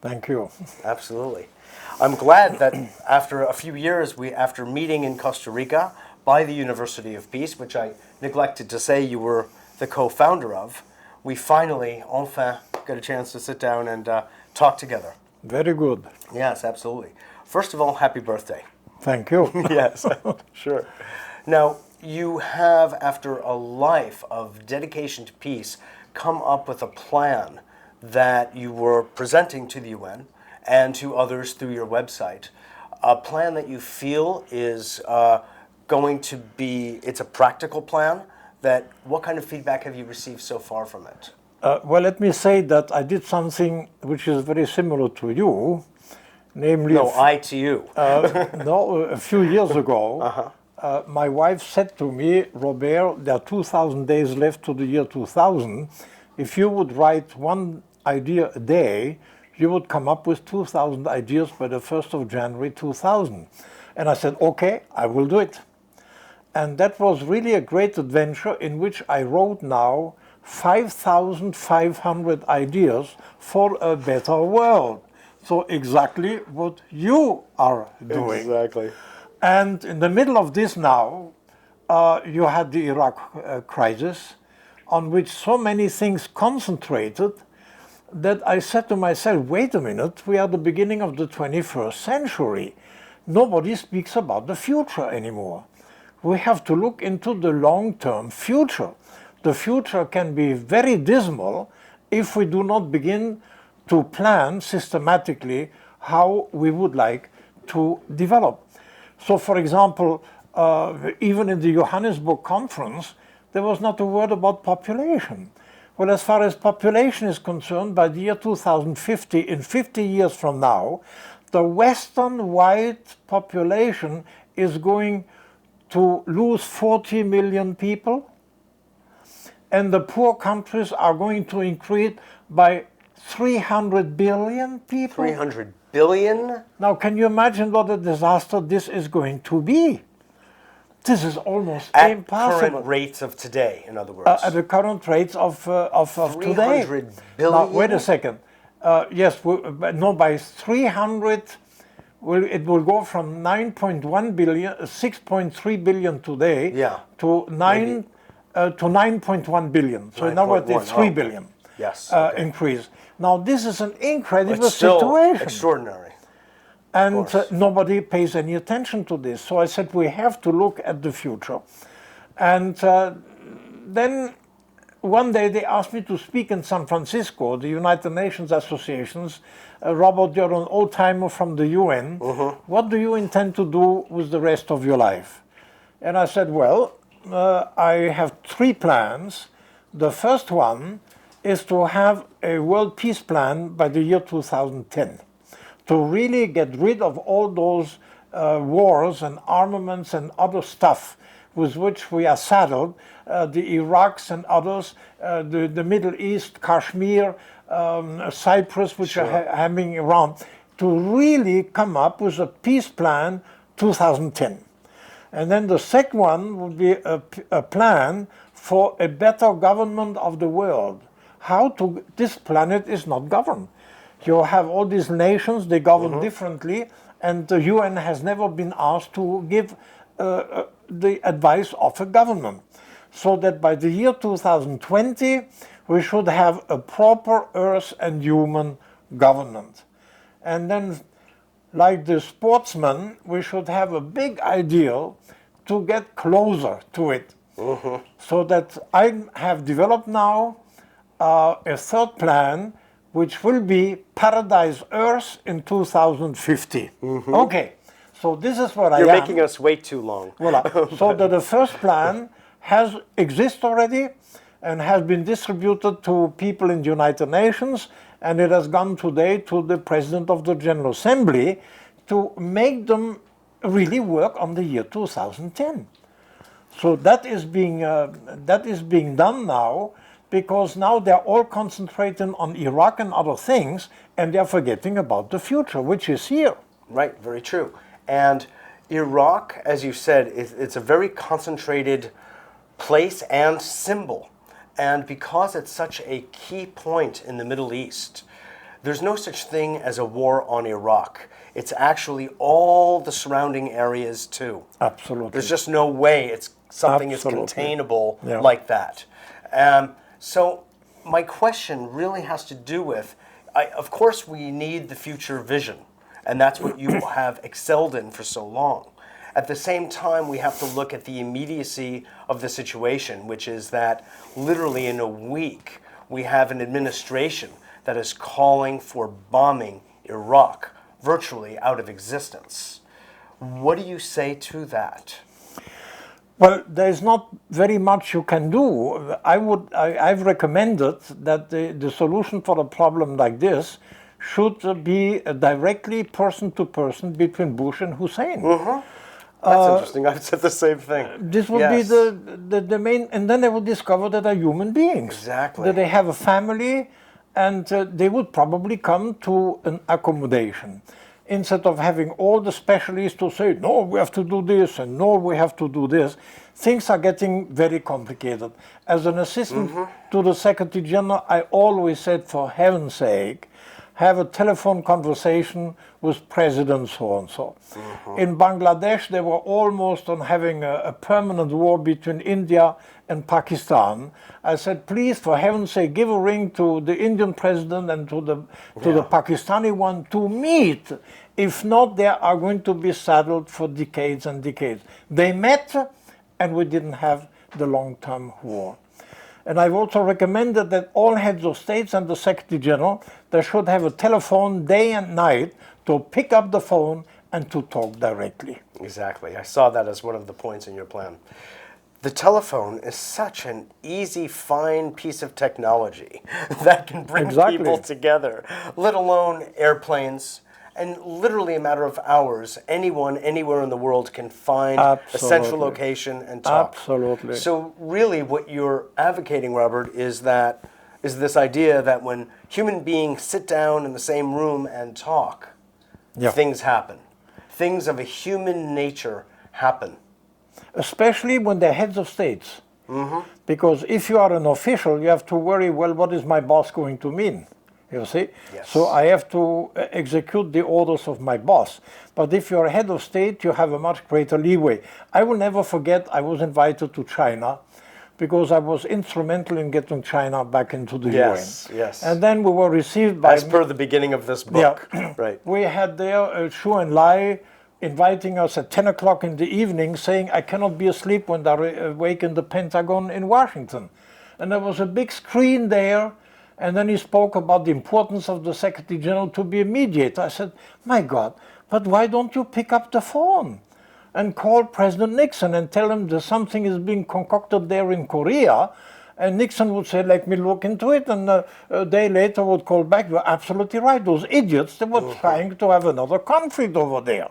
Thank you. Absolutely. I'm glad that after a few years, after meeting in Costa Rica by the University of Peace, which I neglected to say you were the co-founder of, we finally, enfin, got a chance to sit down and talk together. Very good. Yes, absolutely. First of all, happy birthday. Thank you. Yes, sure. Now, you have, after a life of dedication to peace, come up with a plan that you were presenting to the UN and to others through your website. A plan that you feel is going to be, it's a practical plan. What kind of feedback have you received so far from it? Well, let me say that I did something which is very similar to you, namely... No, I to you. A few years ago, my wife said to me, Robert, there are 2,000 days left to the year 2000. If you would write one idea a day, you would come up with 2,000 ideas by the 1st of January 2000. And I said, okay, I will do it. And that was really a great adventure in which I wrote now 5,500 ideas for a better world. So exactly what you are doing. Exactly. And in the middle of this now, you had the Iraq crisis, on which so many things concentrated that I said to myself, wait a minute, we are at the beginning of the 21st century. Nobody speaks about the future anymore. We have to look into the long-term future. The future can be very dismal if we do not begin to plan systematically how we would like to develop. So, for example, even in the Johannesburg conference, there was not a word about population. Well, as far as population is concerned, by the year 2050, in 50 years from now, the Western white population is going to lose 40 million people, and the poor countries are going to increase by 300 billion people. 300 billion? Now, can you imagine what a disaster this is going to be? This is almost at impossible. At current rates of today, in other words. At the current rates of today. 300 billion? Now, wait a second. Yes, no, by 300, it will go from 9.1 billion, 6.3 billion today, to 9.1 billion. So in other words, it's 3 billion increase. Now, this is an incredible situation. Extraordinary. And nobody pays any attention to this. So I said, we have to look at the future. And then one day they asked me to speak in San Francisco, the United Nations Associations. Robert, you're an old-timer from the UN. What do you intend to do with the rest of your life? And I said, well, I have 3 plans. The first one is to have a world peace plan by the year 2010, to really get rid of all those wars and armaments and other stuff with which we are saddled, the Iraqs and others, the Middle East, Kashmir, Cyprus, which are hanging around, to really come up with a peace plan 2010. And then the second one would be a plan for a better government of the world. This planet is not governed. You have all these nations, they govern differently, and the UN has never been asked to give the advice of a government. So that by the year 2020, we should have a proper Earth and human government. And then, like the sportsman, we should have a big ideal to get closer to it. So that I have developed now a third plan, which will be Paradise Earth in 2050. Okay, so this is what You're making us wait too long. Voilà. So that the first plan exists already and has been distributed to people in the United Nations, and it has gone today to the President of the General Assembly to make them really work on the year 2010. So that is being done now, because now they're all concentrating on Iraq and other things, and they're forgetting about the future, which is here. Right, very true. And Iraq, as you said, it's a very concentrated place and symbol. And because it's such a key point in the Middle East, there's no such thing as a war on Iraq. It's actually all the surrounding areas too. Absolutely. There's just no way it's something Absolutely. is containable Yeah. like that. So my question really has to do with, of course we need the future vision, and that's what you have excelled in for so long. At the same time, we have to look at the immediacy of the situation, which is that literally in a week, we have an administration that is calling for bombing Iraq virtually out of existence. What do you say to that? Well, there is not very much you can do. I've recommended that the solution for a problem like this should be directly person to person between Bush and Hussein. That's interesting. I've said the same thing. This would be the main, and then they would discover that they're human beings. Exactly. That they have a family, and they would probably come to an accommodation. Instead of having all the specialists to say, no, we have to do this, and no, we have to do this, things are getting very complicated. As an assistant to the Secretary General, I always said, for heaven's sake, have a telephone conversation with President so-and-so. In Bangladesh, they were almost on having a permanent war between India and Pakistan. I said, please, for heaven's sake, give a ring to the Indian president and to the Pakistani one to meet. If not, they are going to be saddled for decades and decades. They met, and we didn't have the long-term war. And I've also recommended that all heads of states and the Secretary General, they should have a telephone day and night to pick up the phone and to talk directly. Exactly. I saw that as one of the points in your plan. The telephone is such an easy, fine piece of technology that can bring people together, let alone airplanes. And literally a matter of hours, anyone, anywhere in the world can find a central location and talk. Absolutely. So really what you're advocating, Robert, is this idea that when human beings sit down in the same room and talk, things happen. Things of a human nature happen. Especially when they're heads of states. Because if you are an official, you have to worry, well, what is my boss going to mean? You see? Yes. So I have to execute the orders of my boss. But if you're a head of state, you have a much greater leeway. I will never forget, I was invited to China because I was instrumental in getting China back into the UN. Yes. And then we were received by... As per the beginning of this book. Right. We had there Xu Enlai inviting us at 10 o'clock in the evening saying, I cannot be asleep when they're awake in the Pentagon in Washington. And there was a big screen there. And then he spoke about the importance of the Secretary General to be a mediator. I said, my God, but why don't you pick up the phone and call President Nixon and tell him that something is being concocted there in Korea? And Nixon would say, let me look into it. And a day later would call back, you're absolutely right. Those idiots, they were trying to have another conflict over there.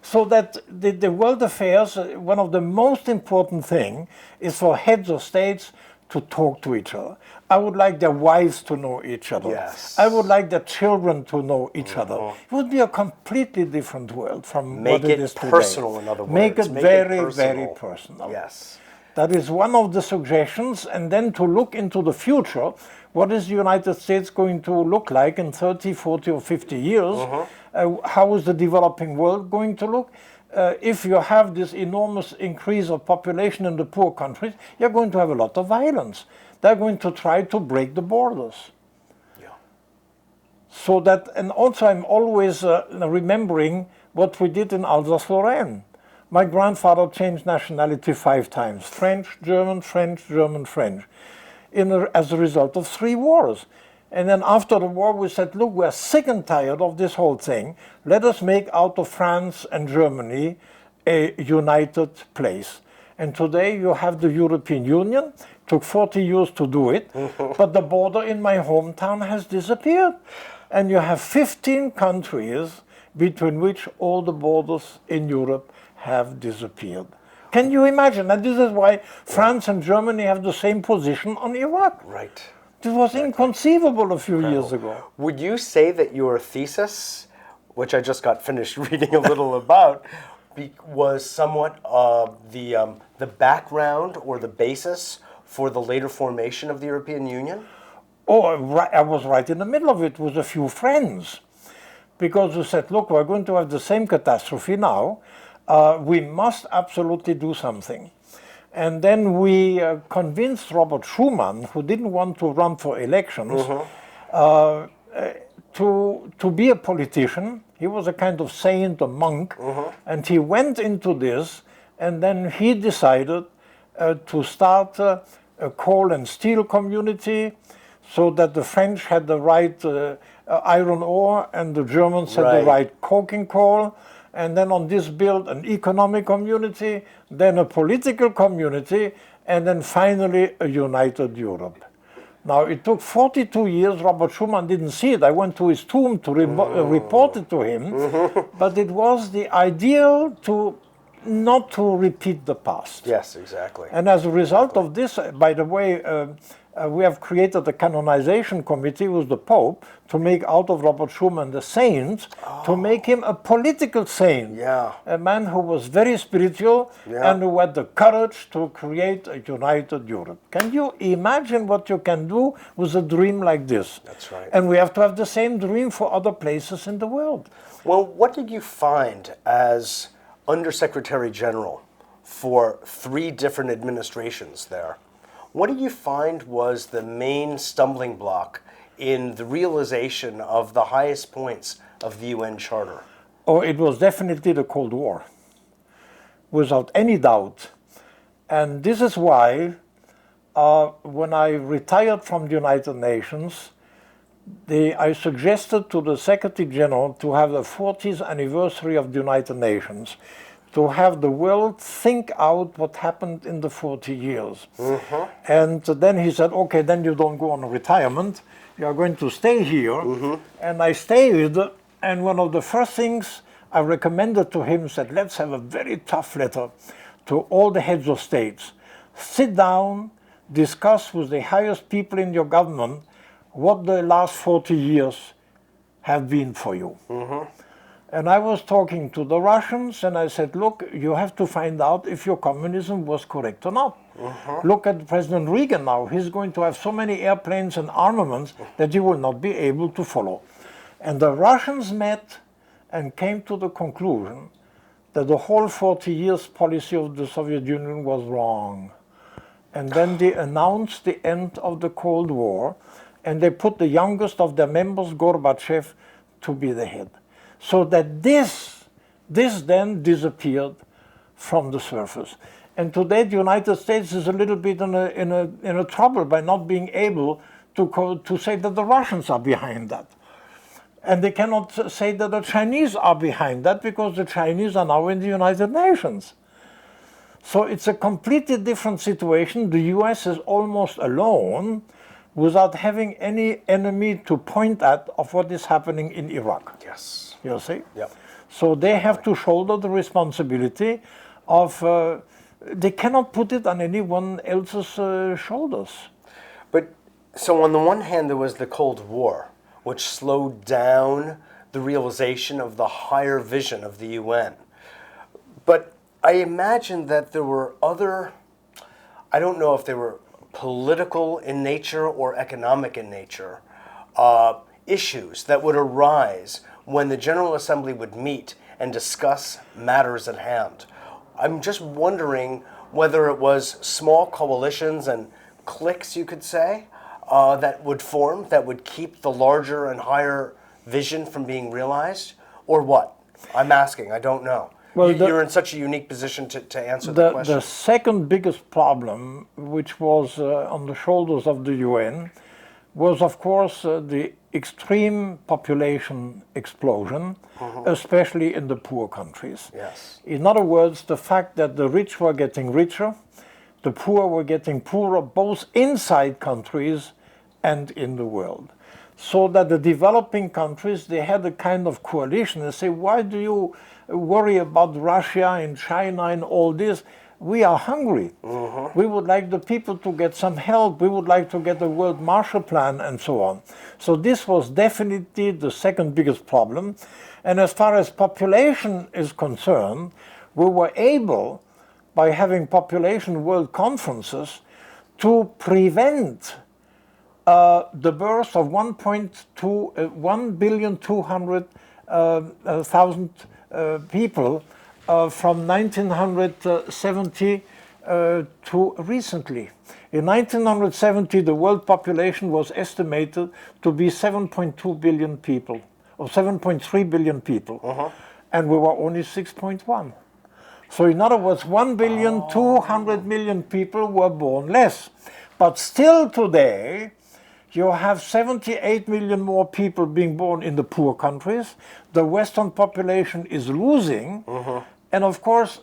So that the world affairs, one of the most important things is for heads of states to talk to each other. I would like their wives to know each other. Yes. I would like their children to know each other. It would be a completely different world from what it is today. Make it personal, in other words. Make it very personal. Yes. That is one of the suggestions. And then to look into the future, what is the United States going to look like in 30, 40, or 50 years? How is the developing world going to look? If you have this enormous increase of population in the poor countries, you're going to have a lot of violence. They're going to try to break the borders. So that, and also I'm always remembering what we did in Alsace-Lorraine. My grandfather changed nationality 5 times, French, German, French, German, French, as a result of 3 wars. And then after the war, we said, look, we're sick and tired of this whole thing. Let us make out of France and Germany a united place. And today you have the European Union. Took 40 years to do it, but the border in my hometown has disappeared. And you have 15 countries between which all the borders in Europe have disappeared. Can you imagine? And this is why France and Germany have the same position on Iraq. Right. This was inconceivable a few years ago. Would you say that your thesis, which I just got finished reading a little about, was somewhat the background or the basis for the later formation of the European Union? Oh, I was right in the middle of it with a few friends. Because we said, look, we're going to have the same catastrophe now. We must absolutely do something. And then we convinced Robert Schuman, who didn't want to run for elections, to be a politician. He was a kind of saint, a monk, and he went into this, and then he decided to start a coal and steel community, so that the French had the right iron ore and the Germans had the right coking coal, and then on this build an economic community, then a political community, and then finally a united Europe. Now, it took 42 years. Robert Schuman didn't see it. I went to his tomb to report it to him. But it was the ideal to not to repeat the past. Yes, exactly. And as a result of this, by the way, we have created a canonization committee with the Pope to make out of Robert Schuman the saint, to make him a political saint. Yeah. A man who was very spiritual and who had the courage to create a united Europe. Can you imagine what you can do with a dream like this? That's right. And we have to have the same dream for other places in the world. Well, what did you find as Undersecretary General for 3 different administrations there? What did you find was the main stumbling block in the realization of the highest points of the UN Charter? Oh, it was definitely the Cold War, without any doubt. And this is why, when I retired from the United Nations, I suggested to the Secretary General to have the 40th anniversary of the United Nations, to have the world think out what happened in the 40 years. And then he said, okay, then you don't go on retirement, you are going to stay here. And I stayed, and one of the first things I recommended to him said, let's have a very tough letter to all the heads of states. Sit down, discuss with the highest people in your government what the last 40 years have been for you. And I was talking to the Russians, and I said, look, you have to find out if your communism was correct or not. Look at President Reagan now. He's going to have so many airplanes and armaments that you will not be able to follow. And the Russians met and came to the conclusion that the whole 40 years policy of the Soviet Union was wrong. And then they announced the end of the Cold War, and they put the youngest of their members, Gorbachev, to be the head. So that this then disappeared from the surface. And today the United States is a little bit in a trouble by not being able to say that the Russians are behind that. And they cannot say that the Chinese are behind that, because the Chinese are now in the United Nations. So it's a completely different situation. The US is almost alone, without having any enemy to point at of what is happening in Iraq. Yes. You see? Yep. So they have to shoulder the responsibility of, they cannot put it on anyone else's shoulders. But, so on the one hand, there was the Cold War, which slowed down the realization of the higher vision of the UN. But I imagine that there were other, I don't know if they were political in nature or economic in nature, issues that would arise when the General Assembly would meet and discuss matters at hand. I'm just wondering whether it was small coalitions and cliques, you could say, that would form, that would keep the larger and higher vision from being realized, or what? I'm asking, I don't know. Well, you're in such a unique position to answer the question. The second biggest problem, which was on the shoulders of the UN, was of course the extreme population explosion, especially in the poor countries. Yes. In other words, the fact that the rich were getting richer, the poor were getting poorer, both inside countries and in the world. So that the developing countries, they had a kind of coalition. They say, why do you worry about Russia and China and all this? We are hungry. We would like the people to get some help. We would like to get a World Marshall Plan and so on. So this was definitely the second biggest problem. And as far as population is concerned, we were able, by having population world conferences, to prevent the birth of 1,200,000 people from 1970 to recently. In 1970, the world population was estimated to be 7.2 billion people, or 7.3 billion people, and we were only 6.1. So in other words, 1,200,000,000 people were born less. But still today, you have 78 million more people being born in the poor countries. The Western population is losing. And of course,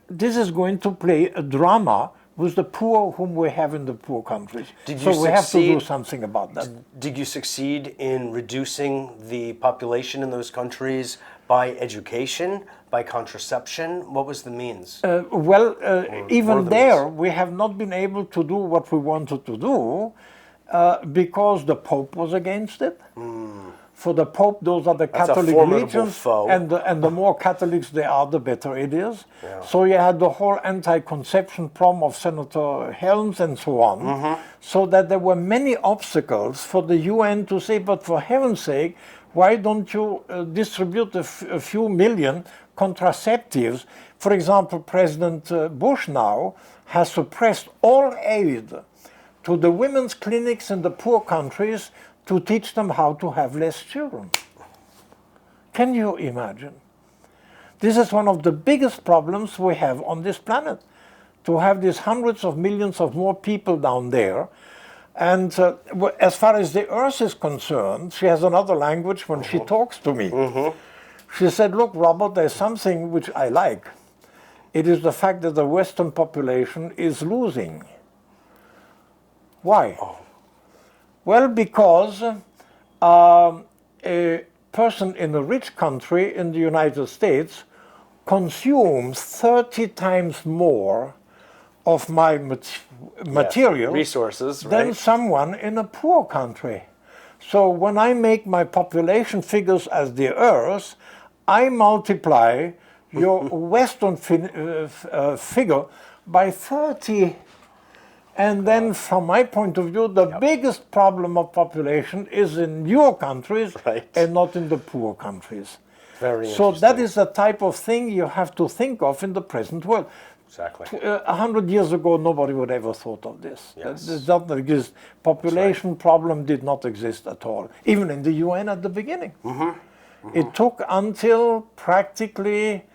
this is going to play a drama with the poor whom we have in the poor countries. So we have to do something about that. Did you succeed in reducing the population in those countries by education, by contraception? What was the means? Even there, we have not been able to do what we wanted to do because the Pope was against it. For the Pope, those are the Catholic legions, and the more Catholics they are, the better it is. Yeah. So you had the whole anti-conception problem of Senator Helms and so on, so that there were many obstacles for the UN to say, but for heaven's sake, why don't you distribute a few million contraceptives? For example, President Bush now has suppressed all aid to the women's clinics in the poor countries to teach them how to have less children. Can you imagine? This is one of the biggest problems we have on this planet, to have these hundreds of millions of more people down there. And as far as the Earth is concerned, she has another language when she talks to me. She said, look, Robert, there's something which I like. It is the fact that the Western population is losing. Why? Well, because a person in a rich country in the United States consumes 30 times more of my material resources than someone in a poor country. So when I make my population figures as the Earth, I multiply your Western figure by 30. And then from my point of view, the biggest problem of population is in your countries and not in the poor countries. So that is the type of thing you have to think of in the present world. Exactly. 100 years ago, nobody would ever thought of this. Yes. This doesn't exist. Population problem did not exist at all, even in the UN at the beginning. It took until practically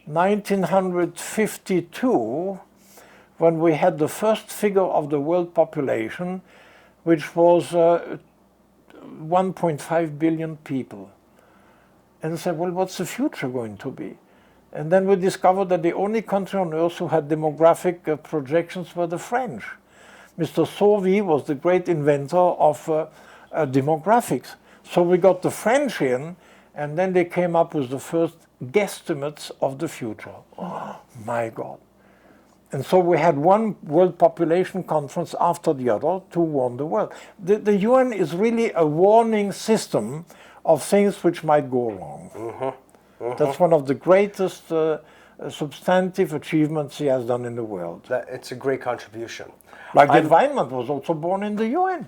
1952 when we had the first figure of the world population, which was 1.5 billion people. And I said, well, what's the future going to be? And then we discovered that the only country on earth who had demographic projections were the French. Mr. Sauvy was the great inventor of demographics. So we got the French in, and then they came up with the first guesstimates of the future. Oh, my God. And so we had one World Population Conference after the other to warn the world. The UN is really a warning system of things which might go wrong. That's one of the greatest substantive achievements he has done in the world. It's a great contribution. Like the environment was also born in the UN.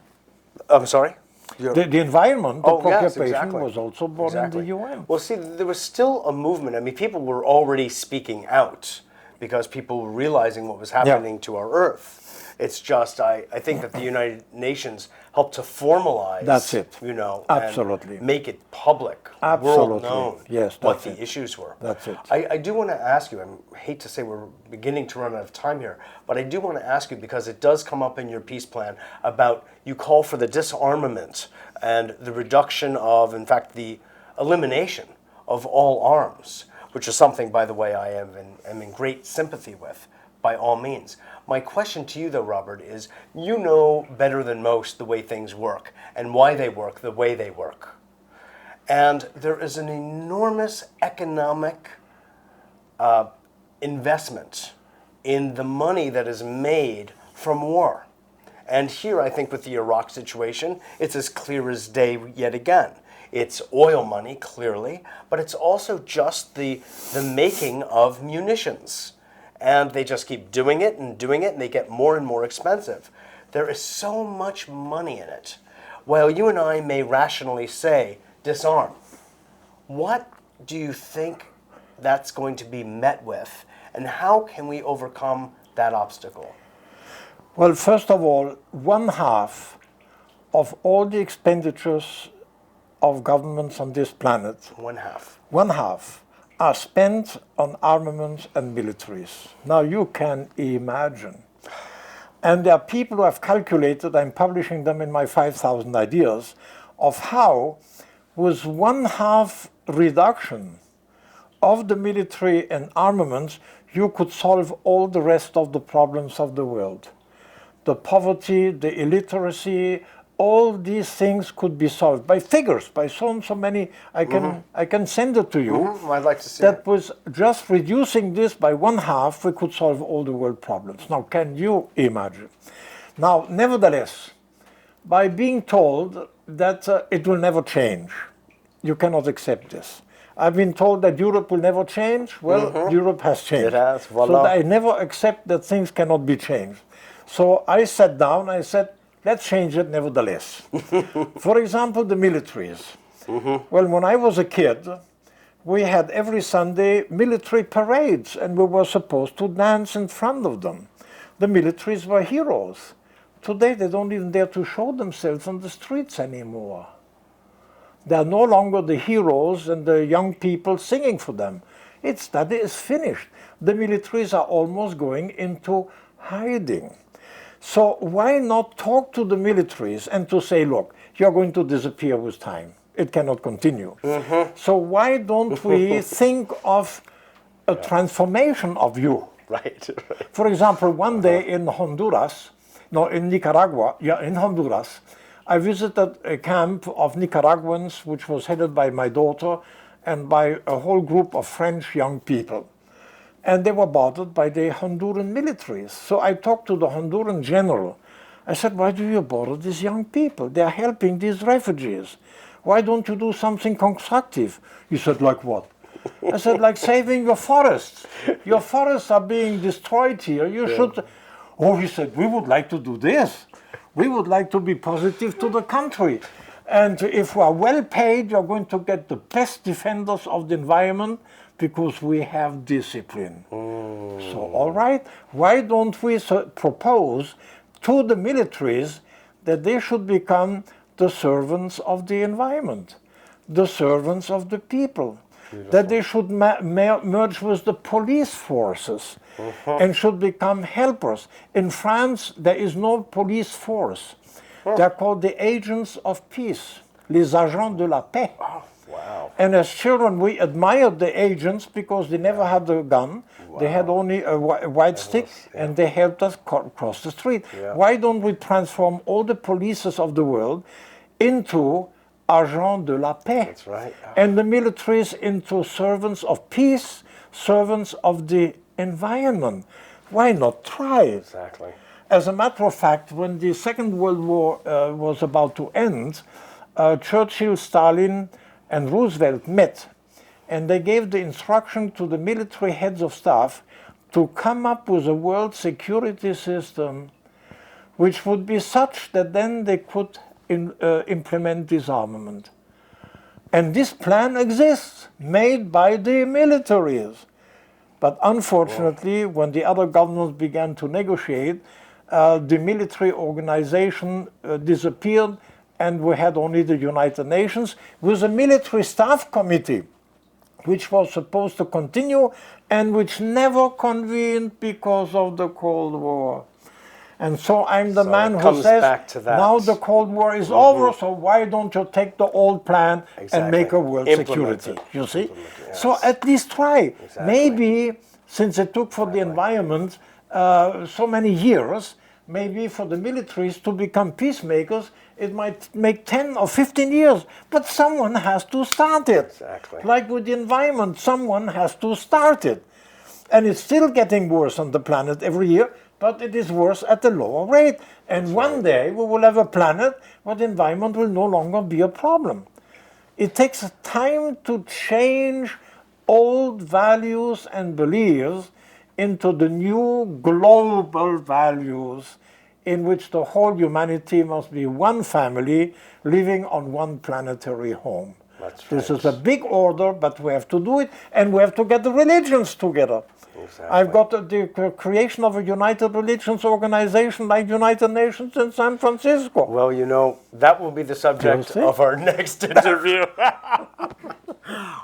I'm sorry? The environment, the preoccupation was also born in the UN. Well, see, there was still a movement. I mean, people were already speaking out because people were realizing what was happening to our Earth. It's just, I think that the United Nations helped to formalize, absolutely, and make it public, world known, what the issues were. That's it. I do want to ask you, I hate to say we're beginning to run out of time here, but I do want to ask you, because it does come up in your peace plan, about you call for the disarmament and the reduction of, in fact, the elimination of all arms, which is something, by the way, I am in great sympathy with, by all means. My question to you, though, Robert, is you know better than most the way things work and why they work the way they work. And there is an enormous economic investment in the money that is made from war. And here, I think, with the Iraq situation, it's as clear as day yet again. It's oil money, clearly, but it's also just the making of munitions. And they just keep doing it, and they get more and more expensive. there is so much money in it. While you and I may rationally say, disarm, what do you think that's going to be met with, and how can we overcome that obstacle? Well, first of all, one half of all the expenditures of governments on this planet, one half are spent on armaments and militaries. Now you can imagine. And there are people who have calculated, I'm publishing them in my 5,000 ideas, of how with one half reduction of the military and armaments, you could solve all the rest of the problems of the world. The poverty, the illiteracy, all these things could be solved by figures, by so and so many. I can send it to you. I'd like to see that. Was just reducing this by one half, we could solve all the world problems. Now, can you imagine? Now, nevertheless, by being told that it will never change, you cannot accept this. I've been told that Europe will never change. Well, Europe has changed. It has, voila. So I never accept that things cannot be changed. So I sat down, I said, let's change it nevertheless. For example, the militaries. Well, when I was a kid, we had every Sunday military parades, and we were supposed to dance in front of them. The militaries were heroes. Today, they don't even dare to show themselves on the streets anymore. They are no longer the heroes and the young people singing for them. That is finished. The militaries are almost going into hiding. So why not talk to the militaries and to say, look, you're going to disappear with time. It cannot continue. So why don't we think of a transformation of you? Right. For example, one day in Nicaragua, in Honduras, I visited a camp of Nicaraguans, which was headed by my daughter and by a whole group of French young people. And they were bothered by the Honduran militaries. So I talked to the Honduran general. I said, why do you bother these young people? They are helping these refugees. Why don't you do something constructive? He said, like what? I said, like saving your forests. Your forests are being destroyed here. You should... Oh, he said, we would like to do this. We would like to be positive to the country. And if we are well paid, you're going to get the best defenders of the environment because we have discipline. So, all right, why don't we propose to the militaries that they should become the servants of the environment, the servants of the people, that they should merge with the police forces and should become helpers. In France, there is no police force. They're called the agents of peace, les agents de la paix. Wow. And as children, we admired the agents because they never had a gun. They had only a white stick, and they helped us cross the street. Why don't we transform all the polices of the world into agents de la paix? That's right. And the militaries into servants of peace, servants of the environment. Why not try it? Exactly. As a matter of fact, when the Second World War was about to end, Churchill, Stalin, and Roosevelt met, and they gave the instruction to the military heads of staff to come up with a world security system which would be such that then they could implement disarmament. And this plan exists, made by the militaries. But unfortunately, when the other governments began to negotiate, the military organization disappeared, and we had only the United Nations with a military staff committee, which was supposed to continue and which never convened because of the Cold War. And so I'm the man who says, now the Cold War is over, so why don't you take the old plan and make a world security? You see? So at least try. Maybe, since it took for the environment so many years, maybe for the militaries to become peacemakers, it might make 10 or 15 years. But someone has to start it. Exactly. Like with the environment, someone has to start it. And it's still getting worse on the planet every year, but it is worse at a lower rate. And one day we will have a planet where the environment will no longer be a problem. It takes time to change old values and beliefs into the new global values in which the whole humanity must be one family living on one planetary home. That's This right. is a big order, but we have to do it, and we have to get the religions together. Exactly. I've got the creation of a United Religions organization like United Nations in San Francisco. Well, you know, that will be the subject see? of our next interview.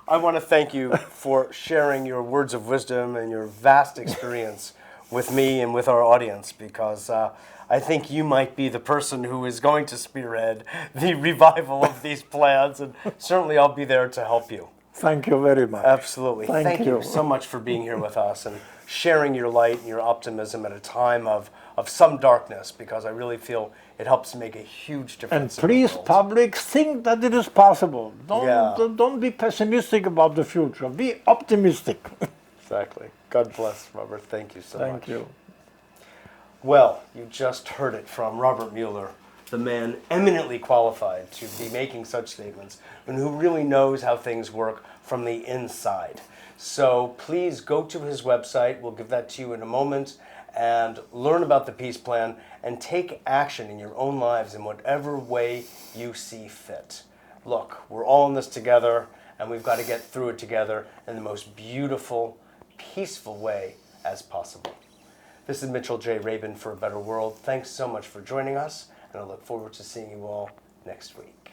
I want to thank you for sharing your words of wisdom and your vast experience with me and with our audience, because I think you might be the person who is going to spearhead the revival of these plans, and certainly I'll be there to help you. Thank you very much. Absolutely. Thank you you. so much for being here with us and sharing your light and your optimism at a time of some darkness, because I really feel it helps make a huge And difference. in the please, world. public, think that it is possible. Yeah. Don't be pessimistic about the future. Be optimistic. Exactly. God bless, Robert. Thank you so much. Thank you. Well, you just heard it from Robert Muller, the man eminently qualified to be making such statements and who really knows how things work from the inside. So please go to his website. We'll give that to you in a moment, and learn about the peace plan and take action in your own lives in whatever way you see fit. Look, we're all in this together, and we've got to get through it together in the most beautiful, peaceful way as possible. This is Mitchell J. Rabin for A Better World. Thanks so much for joining us, and I look forward to seeing you all next week.